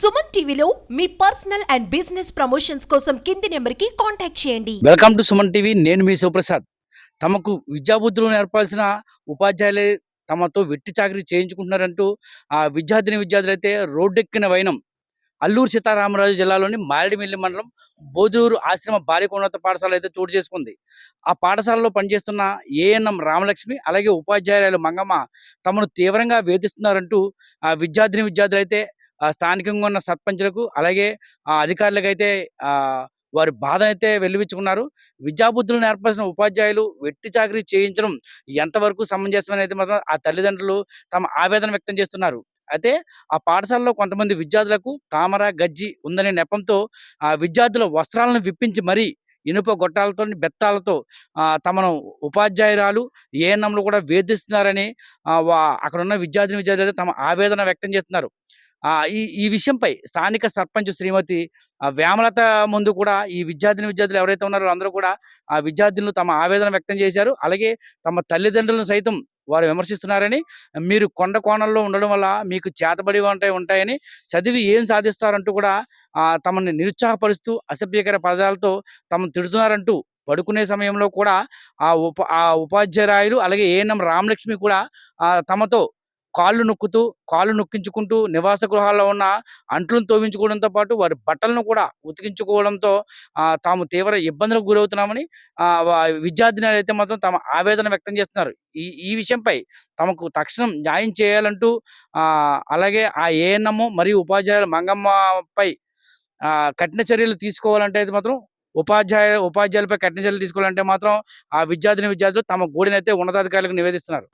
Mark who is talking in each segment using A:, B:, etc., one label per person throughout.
A: సుమన్ టీవీలో మీ personal and business promotions కోసం కింది నెంబర్కి కాంటాక్ట్ చేయండి.
B: Welcome to Suman TV. నేను మీ శివప్రసాద్. తమకు విద్యాబుద్ధులు నేర్పాల్సిన ఉపాధ్యాయులే తమతో వెట్టి చాకరీ చేయించుకుంటున్నారంటూ ఆ విద్యార్థులు అయితే రోడ్డెక్కిన వైనం. అల్లూరు సీతారామరాజు జిల్లాలోని మారేడుమిల్లి మండలం బోధూరు ఆశ్రమ బాలికోన్నత పాఠశాల అయితే చోటు చేసుకుంది. ఆ పాఠశాలలో పనిచేస్తున్న ఏఎన్ఎం రామలక్ష్మి అలాగే ఉపాధ్యాయురాలు మంగమ్మ తమను తీవ్రంగా వేధిస్తున్నారంటూ ఆ విద్యార్థులు అయితే స్థానికంగా ఉన్న సర్పంచులకు అలాగే అధికారులకు అయితే వారి బాధనైతే వెల్లువిచ్చుకున్నారు. విద్యాబుద్ధులు నేర్పాల్సిన ఉపాధ్యాయులు వెట్టి చాకరీ చేయించడం ఎంతవరకు సమంజసం అనేది మాత్రం ఆ తల్లిదండ్రులు తమ ఆవేదన వ్యక్తం చేస్తున్నారు. అయితే ఆ పాఠశాలలో కొంతమంది విద్యార్థులకు తామర గజ్జి ఉందనే నెపంతో ఆ విద్యార్థుల వస్త్రాలను విప్పించి మరీ ఇనుప గొట్టాలతో బెత్తాలతో తమను ఉపాధ్యాయురాలు ఏఎన్ఎంలు కూడా వేధిస్తున్నారని అక్కడ ఉన్న విద్యార్థులు అయితే తమ ఆవేదన వ్యక్తం చేస్తున్నారు. ఈ విషయంపై స్థానిక సర్పంచ్ శ్రీమతి వేమలత ముందు కూడా ఈ విద్యార్థులు ఎవరైతే ఉన్నారో అందరూ కూడా ఆ విద్యార్థులను తమ ఆవేదన వ్యక్తం చేశారు. అలాగే తమ తల్లిదండ్రులను సైతం వారు విమర్శిస్తున్నారని, మీరు కొండ కోణంలో ఉండడం వల్ల మీకు చేతబడి ఉంటాయని, చదివి ఏం సాధిస్తారంటూ కూడా తమని నిరుత్సాహపరుస్తూ అసభ్యకర పదాలతో తమను తిడుతున్నారంటూ పడుకునే సమయంలో కూడా ఆ ఉపాధ్యాయురాయలు అలాగే ఏఎన్ఎం రామలక్ష్మి కూడా తమతో కాళ్ళు నొక్కించుకుంటూ నివాస గృహాల్లో ఉన్న అంట్లను తోవించుకోవడంతో పాటు వారి బట్టలను కూడా ఉతికించుకోవడంతో తాము తీవ్ర ఇబ్బందులకు గురవుతున్నామని విద్యార్థినులు అయితే మాత్రం తమ ఆవేదన వ్యక్తం చేస్తున్నారు. ఈ విషయంపై తమకు తక్షణం న్యాయం చేయాలంటూ అలాగే ఆ ఏఎన్ఎం మరియు ఉపాధ్యాయుల మంగమ్మపై కఠిన చర్యలు తీసుకోవాలంటే అయితే మాత్రం ఉపాధ్యాయులపై కఠిన చర్యలు తీసుకోవాలంటే మాత్రం ఆ విద్యార్థులు తమ గోడినైతే ఉన్నతాధికారులకు నివేదిస్తున్నారు.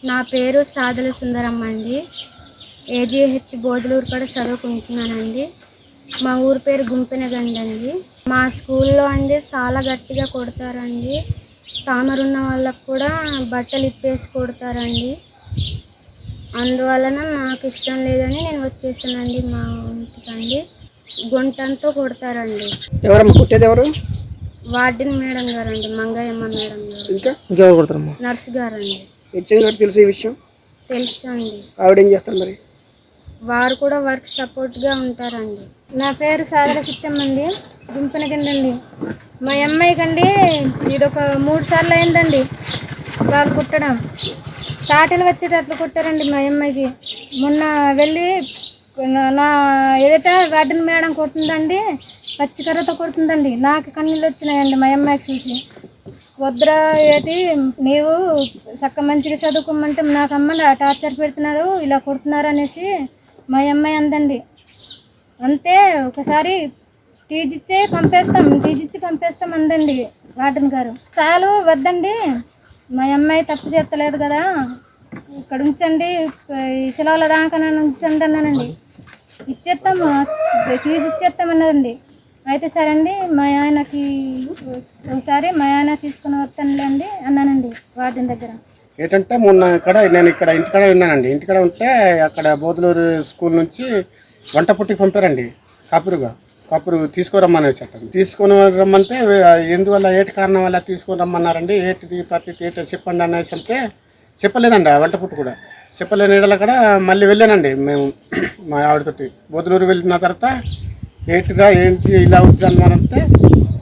C: నా పేరు సాదల సుందరమ్మ అండి. ఏజీహెచ్ బోధలూరు కూడా చదువుకుంటున్నానండి. మా ఊరి పేరు గుంపెనగండి అండి. మా స్కూల్లో అండి చాలా గట్టిగా కొడతారండి. తామరున్న వాళ్ళకు కూడా బట్టలు ఇప్పేసి కొడతారండి. అందువలన నాకు ఇష్టం లేదని నేను వచ్చేసానండి మా ఇంటికండి. గుంటంతో కొడతారండి.
D: ఎవరమ్మా కొట్టేది? ఎవరు?
C: వార్డెన్ మేడం గారండి, మంగయ్యమ్మ మేడం గారు.
D: ఇంకెవరు కొడతారమ్మా?
C: నర్సు గారండి.
D: హెచ్ఎం గారు తెలుసు ఈ విషయం?
C: తెలుసు అండి.
D: ఆవిడ ఏం చేస్తారు మరి?
C: వారు కూడా వర్క్ సపోర్ట్గా ఉంటారండి. నా పేరు సాదల చిట్టమ్మ అండి, గుంపెనగండి. మా అమ్మాయికండి ఇదొక 3 సార్లు అయిందండి వాళ్ళు కుట్టడం. తాటలు వచ్చేటట్లు కొట్టారండి మా అమ్మాయికి. మొన్న వెళ్ళి నా ఎదుట గార్డెన్ మేడం కొడుతుందండి, పచ్చికర్రతో కొడుతుందండి. నాకు కన్నీళ్ళు వచ్చినాయండి మా అమ్మాయికి చూసి. వద్దురా ఏటి నీవు చక్క మంచిగా చదువుకోమంటే నాకు అమ్మని టార్చర్ పెడుతున్నారు, ఇలా కొడుతున్నారు అనేసి మా అమ్మాయి అందండి. అంతే ఒకసారి టీజిచ్చి పంపేస్తాం అందండి వార్డెన్ గారు. చాలు వద్దండి, మా అమ్మాయి తప్పు చేస్తలేదు కదా, ఇక్కడ ఉంచండి, ఈ సెలవుల దాకా నన్ను ఉంచండి అన్నానండి. టీజీ ఇచ్చేస్తామన్నారండి. అయితే సరే అండి, మా ఆయనకి ఒకసారి మా ఆయన తీసుకుని వస్తానులేండి అన్నానండి వార్డెన్ దగ్గర.
D: ఏంటంటే మొన్న నేను ఇంటికాడ ఉన్నానండి. ఇంటికాడ ఉంటే అక్కడ బోధలూరు స్కూల్ నుంచి వంట పుట్టికి పంపారండి. కాపురు తీసుకురమ్మనేసి తీసుకొని రమ్మంటే ఎందువల్ల ఏటి కారణం వల్ల తీసుకొని రమ్మన్నారండి. ఏటిది పద్ధతి ఏంటో చెప్పండి అనేసి అంటే చెప్పలేదండి. ఆ వంట పుట్టు కూడా చెప్పలేని ఏడల కూడా మళ్ళీ వెళ్ళానండి మేము మా ఆవిడతోటి. బోధలూరు వెళ్ళిన తర్వాత ఏంటి ఇలా అవుతుందన్నారంటే,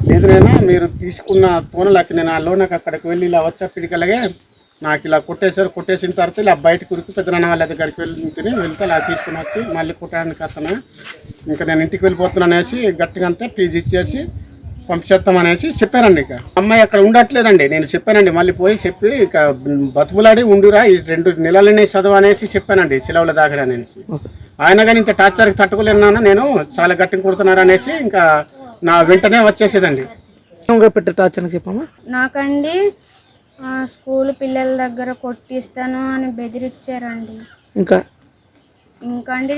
D: లేదు నైనా మీరు తీసుకున్న తోనలకి నేను ఆ లోనకి అక్కడికి వెళ్ళి ఇలా వచ్చా పిడికలగే నాకు ఇలా కొట్టేసిన తర్వాత ఇలా బయటకు ఉరికి పెద్దనాన్న వాళ్ళ దగ్గరికి వెళ్తే అలా తీసుకుని వచ్చి మళ్ళీ కుట్టడానికి వస్తాను, ఇంకా నేను ఇంటికి వెళ్ళిపోతున్నాను అనేసి గట్టిగా అంతా టీజీ ఇచ్చేసి పంపించేస్తామనేసి చెప్పారండి. ఇక అమ్మాయి అక్కడ ఉండట్లేదండి. నేను చెప్పానండి, మళ్ళీ పోయి చెప్పి ఇక బతుకులాడి ఉండురా ఈ 2 నెలలనే చదువు అనేసి చెప్పానండి సెలవుల దాకా అనేసి. ఆయన కానీ ఇంత టార్చర్కి తట్టుకోలేనా, నేను చాలా గట్టిగా కొడుతున్నారు అనేసి ఇంకా నా వెంటనే వచ్చేసేదండి.
B: పెట్టే టార్చర్ చెప్పమ్మా.
C: నాకండి స్కూల్ పిల్లల దగ్గర కొట్టిస్తాను అని బెదిరించారండి. ఇంకా అండి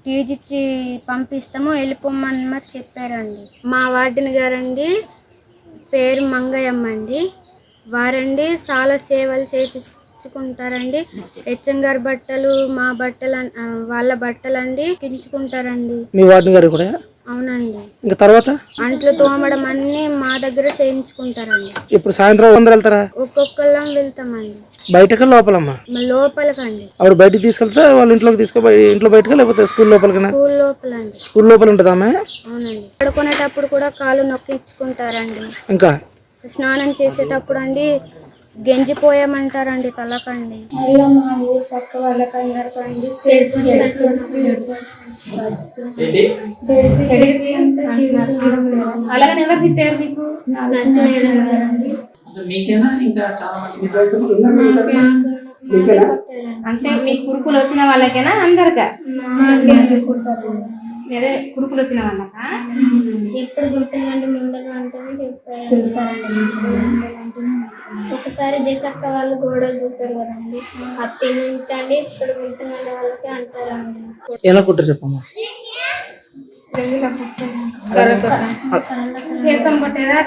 C: టీజిచ్చి పంపిస్తాము వెళ్ళిపోమని మరి చెప్పారండి. మా వార్డెన్ గారండి పేరు మంగయ్యమ్మ అండి. వారండి చాలా సేవలు చేయించుకుంటారండి. హెచ్ఎం గారి బట్టలు, మా బట్టలు, వాళ్ళ బట్టలు అండి కించుకుంటారండి.
B: మీ వార్డెన్ గారు కూడా
C: అవునండి.
E: ఇంకా తర్వాత
C: అంట్లు తోమడం అన్నీ మా దగ్గర చేయించుకుంటారండి.
E: ఇప్పుడు సాయంత్రం అందరూ వెళ్తారా?
C: ఒక్కొక్కళ్ళం వెళ్తామండి.
E: బయటకా లోపలమ్మా?
C: లోపలికండి.
E: అప్పుడు బయటికి తీసుకెళ్తే వాళ్ళ ఇంట్లోకి ఇంట్లో బయటకా లేకపోతే స్కూల్ లోపలికనా?
C: స్కూల్ లోపలండి.
E: స్కూల్ లోపల ఉంటుందామే?
C: అవునండి. పడుకునేటప్పుడు కూడా కాళ్ళు నొక్కించుకుంటారండి.
E: ఇంకా
C: స్నానం చేసేటప్పుడు అండి గెంజిపోయామంటారండి తలకండి. మా ఊరు పక్క వాళ్ళకి అందరికండి
F: అలాగని ఎవరు తిట్టారు మీకు? మీకేనా ఇంకా చాలా అంటే మీకు కురుకులు వచ్చిన వాళ్ళకేనా అందరికా? అదే కురుకులు వచ్చిన వాళ్ళకా?
C: ఎప్పుడు గుర్తుందండి ముండలు అంటే తిడతారండి. ఒకసారి జసక్క వాళ్ళు గోడలు దూకారు కదండి, అప్పటి నుంచి అండి ఇప్పుడు గుర్తున్న వాళ్ళకి అంటారండి.
E: ఎలా కుట్టారు చెప్పమ్మా?
C: చేతం కొట్టారా?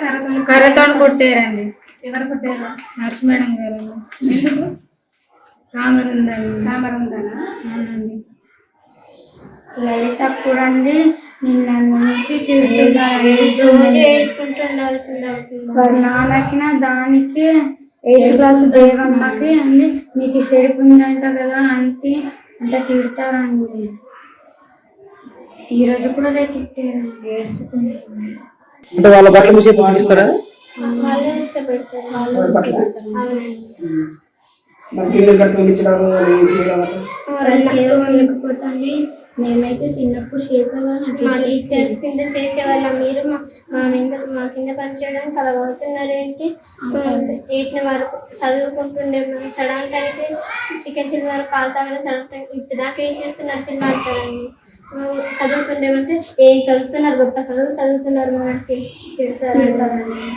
C: కర్రతో కొట్టారండి. ఎవరు కొట్టారు? నర్స్ మేడం గారు. ఎందుకు? రామరుందనా? అవునండి. లలితప్పుడు అండి నిన్న నుంచి వారి నాన్నకి దానికి 8th క్లాస్ దేవమ్మకి అండి మీకు సరిపోయిందంట కదా అంటే తిడతారండి. ఈరోజు కూడా తిట్టారు. ఏడ్చుకుంటారు.
E: అంటే వాళ్ళ బట్టలు మీ చేతికి తీస్తారా?
C: వాళ్ళే పెడతారు. లేకపోతే మేమైతే చిన్నప్పుడు చేసేవాళ్ళం. మా టీచర్స్ కింద చేసేవాళ్ళం. మీరు మా కింద పనిచేయడానికి కలగవుతున్నారు ఏంటి? 8th వరకు చదువుకుంటుండే మేము. సడన్ అయితే చికెన్ చిల్ వరకు పాలు తాగడం సడన్ ఇప్పుడు దాకా ఏం చేస్తున్నారు కింద అంటారండి. చదువుతుండేమంటే ఏం చదువుతున్నారు, గొప్ప చదువుతున్నారు మనం తిడతారండి.